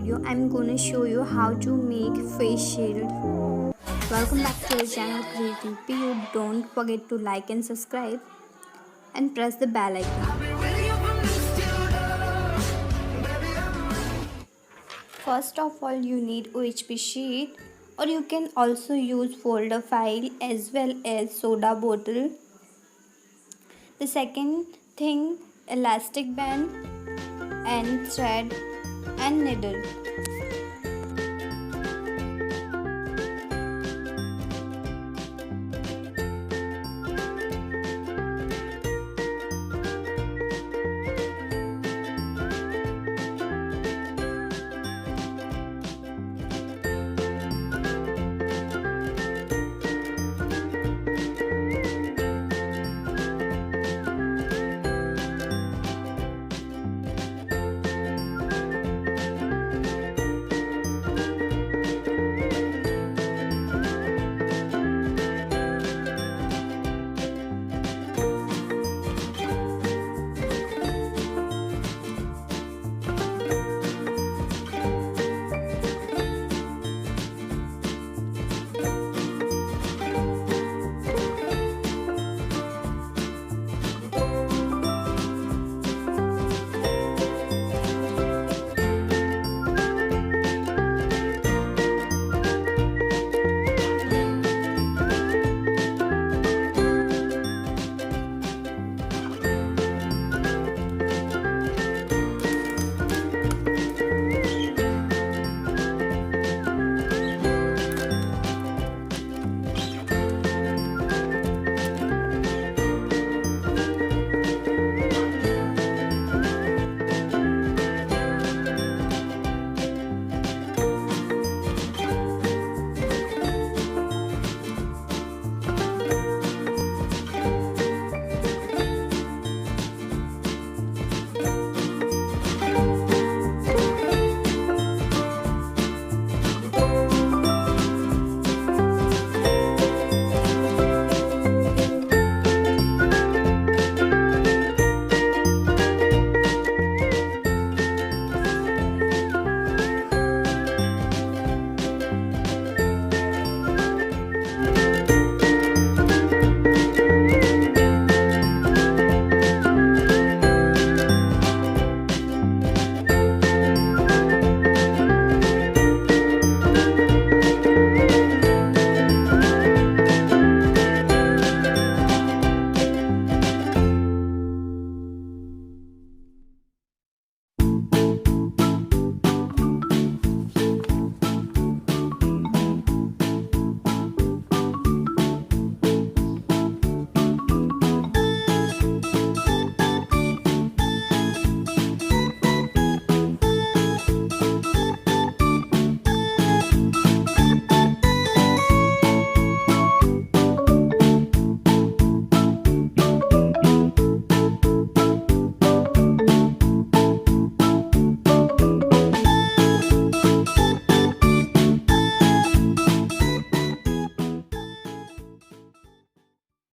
video I'm gonna show you how to make face shield. Welcome back to our channel Creative. You don't forget to like and subscribe and press the bell icon. First of all, you need OHP sheet, or you can also use folder file as well as soda bottle. The second thing, elastic band and thread and needle.